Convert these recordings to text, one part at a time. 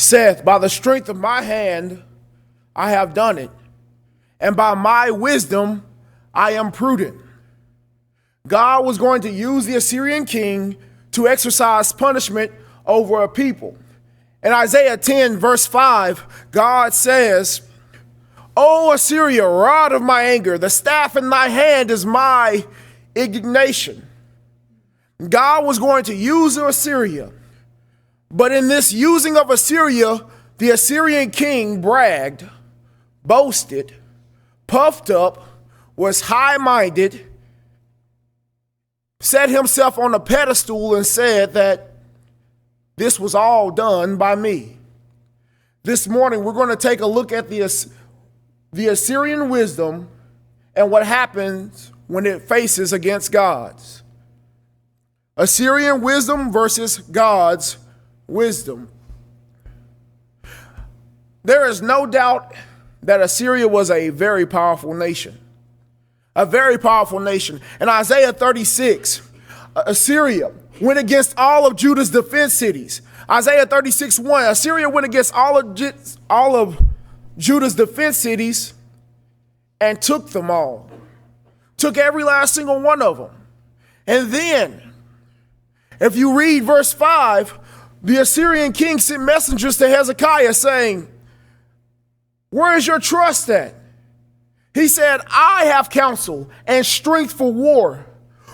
saith, by the strength of my hand I have done it, and by my wisdom I am prudent. God was going to use the Assyrian king to exercise punishment over a people. In Isaiah 10, verse 5, God says, O Assyria, rod of my anger, the staff in thy hand is my indignation. God was going to use Assyria, but in this using of Assyria, the Assyrian king bragged, boasted, puffed up, was high-minded, set himself on a pedestal and said that this was all done by me. This morning, we're going to take a look at the Assyrian wisdom and what happens when it faces against God's. Assyrian wisdom versus God's wisdom. There is no doubt that Assyria was a very powerful nation. A very powerful nation. In Isaiah 36, Assyria went against all of Judah's defense cities. Isaiah 36:1, Assyria went against all of Judah's defense cities and took them all. Took every last single one of them. And then, if you read verse 5, the Assyrian king sent messengers to Hezekiah saying, where is your trust at? He said, I have counsel and strength for war.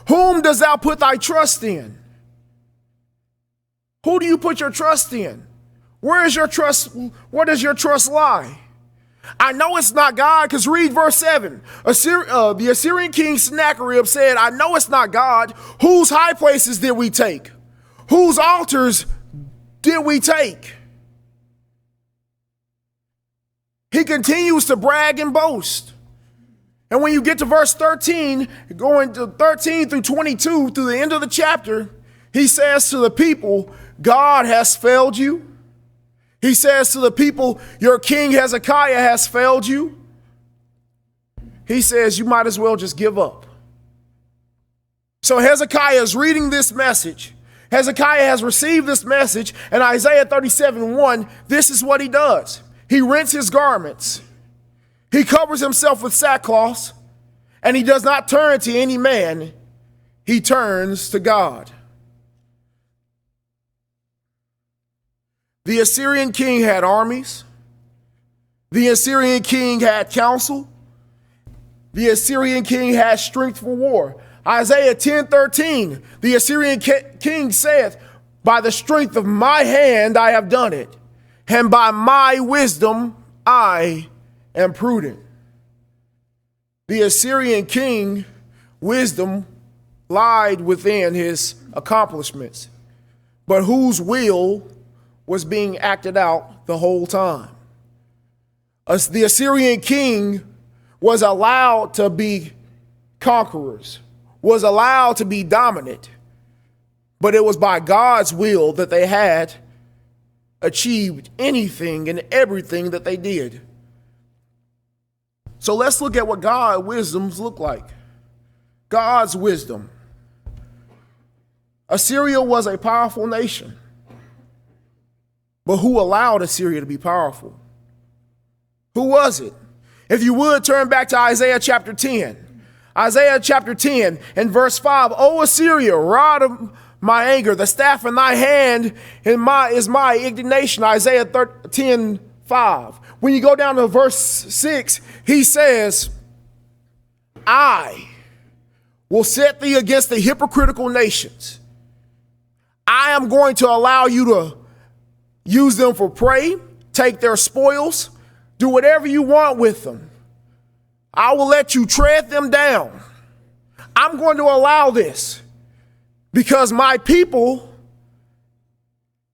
Whom dost thou put thy trust in? Who do you put your trust in? Where is your trust? Where does your trust lie? I know it's not God, because read verse 7. The Assyrian king Sennacherib said, I know it's not God. Whose high places did we take? Whose altars did we take? He continues to brag and boast. And when you get to verse 13, going to 13 through 22, through the end of the chapter, he says to the people, God has failed you. He says to the people, your king Hezekiah has failed you. He says, you might as well just give up. So Hezekiah is reading this message. Hezekiah has received this message, and Isaiah 37:1, this is what he does. He rents his garments. He covers himself with sackcloth, and he does not turn to any man. He turns to God. The Assyrian king had armies. The Assyrian king had counsel. The Assyrian king had strength for war. Isaiah 10:13, the Assyrian king saith, by the strength of my hand I have done it, and by my wisdom I am prudent. The Assyrian king wisdom lied within his accomplishments, but whose will was being acted out the whole time. The Assyrian king was allowed to be conquerors, was allowed to be dominant, but it was by God's will that they had achieved anything and everything that they did. So let's look at what God's wisdoms look like. God's wisdom. Assyria was a powerful nation. But who allowed Assyria to be powerful? Who was it? If you would turn back to Isaiah chapter 10. Isaiah chapter 10 and verse 5. O Assyria, rod of my anger, the staff in thy hand is my indignation. Isaiah 10:5. When you go down to verse 6, he says, I will set thee against the hypocritical nations. I am going to allow you to use them for prey, take their spoils, do whatever you want with them. I will let you tread them down. I'm going to allow this because my people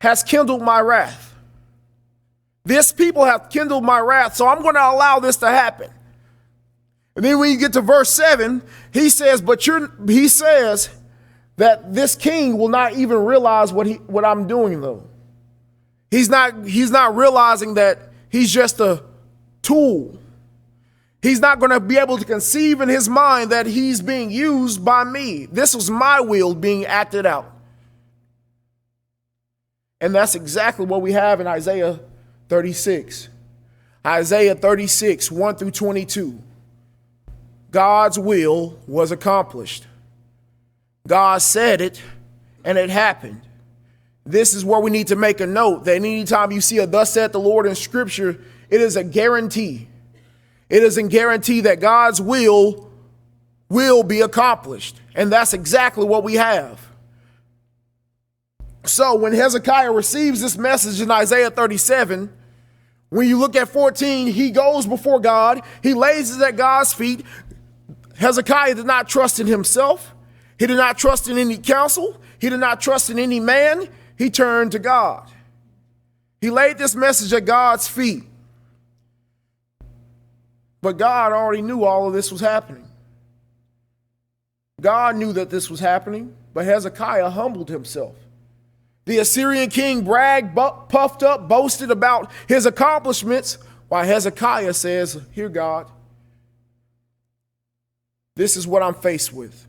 has kindled my wrath. This people have kindled my wrath, so I'm going to allow this to happen. And then when you get to verse 7, he says, he says that this king will not even realize what I'm doing though. He's not realizing that he's just a tool. He's not going to be able to conceive in his mind that he's being used by me. This was my will being acted out. And that's exactly what we have in Isaiah 36. Isaiah 36, 1 through 22. God's will was accomplished. God said it, and it happened. This is where we need to make a note that anytime you see a thus saith the Lord in Scripture, it is a guarantee. It is a guarantee that God's will be accomplished. And that's exactly what we have. So when Hezekiah receives this message in Isaiah 37, when you look at 14, he goes before God. He lays it at God's feet. Hezekiah did not trust in himself. He did not trust in any counsel. He did not trust in any man. He turned to God. He laid this message at God's feet. But God already knew all of this was happening. God knew that this was happening, but Hezekiah humbled himself. The Assyrian king bragged, puffed up, boasted about his accomplishments, while Hezekiah says, "Here, God, this is what I'm faced with."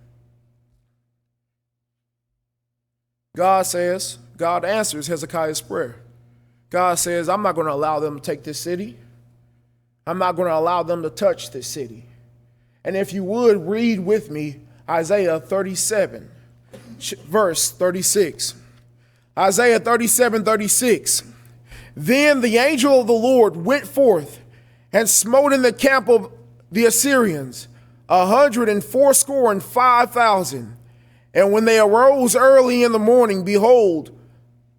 God answers Hezekiah's prayer. God says, "I'm not going to allow them to take this city. I'm not going to allow them to touch this city." And if you would read with me Isaiah 37, verse 36. Isaiah 37:36. Then the angel of the Lord went forth and smote in the camp of the Assyrians 185,000. And when they arose early in the morning, behold,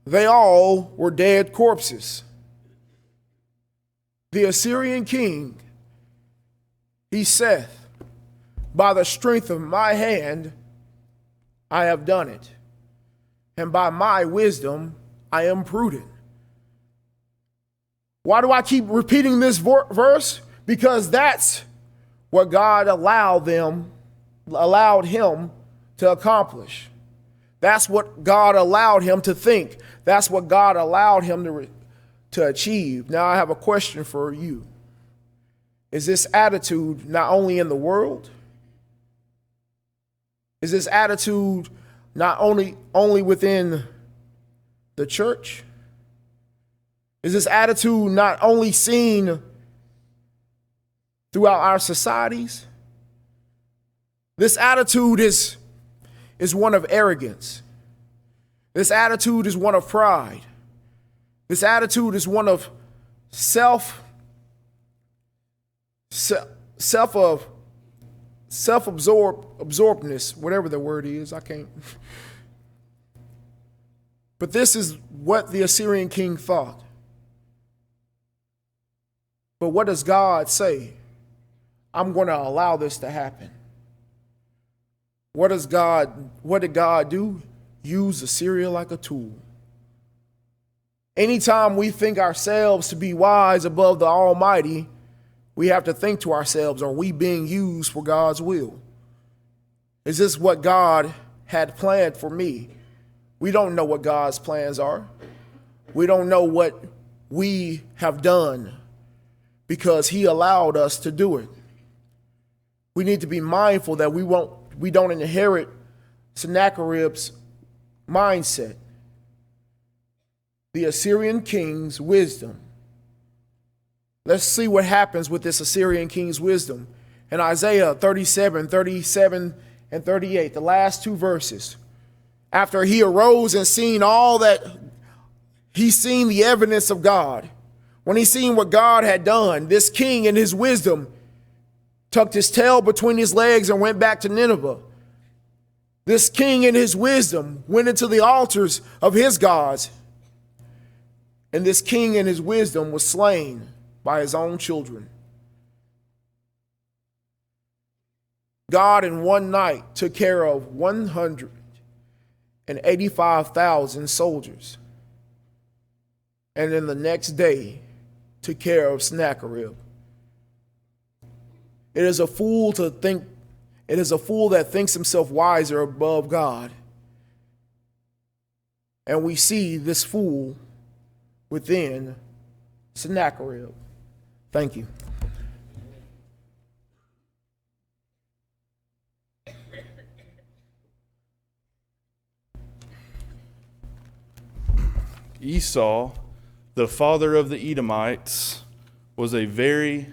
they all were dead corpses. The Assyrian king, he saith, "By the strength of my hand I have done it, and by my wisdom I am prudent." Why do I keep repeating this verse? Because that's what God allowed him to accomplish. That's what God allowed him to think. That's what God allowed him to achieve. Now I have a question for you. Is this attitude not only in the world? Is this attitude not only within the church? Is this attitude not only seen throughout our societies? This attitude is one of arrogance. This attitude is one of pride. This attitude is one of self-absorbedness, whatever the word is, I can't. But this is what the Assyrian king thought. But what does God say? I'm going to allow this to happen. What did God do? Use Assyria like a tool. Anytime we think ourselves to be wise above the Almighty, we have to think to ourselves, are we being used for God's will? Is this what God had planned for me? We don't know what God's plans are. We don't know what we have done because he allowed us to do it. We need to be mindful that we don't inherit Sennacherib's mindset. The Assyrian king's wisdom. Let's see what happens with this Assyrian king's wisdom. In Isaiah 37, and 38, the last two verses. After he arose and seen all that, he seen the evidence of God. When he seen what God had done, this king in his wisdom tucked his tail between his legs and went back to Nineveh. This king in his wisdom went into the altars of his gods. And this king in his wisdom was slain by his own children. God in one night took care of 185,000 soldiers. And then the next day took care of Sennacherib. It is a fool that thinks himself wiser above God. And we see this fool within Sennacherib. Thank you. Esau, the father of the Edomites, was a very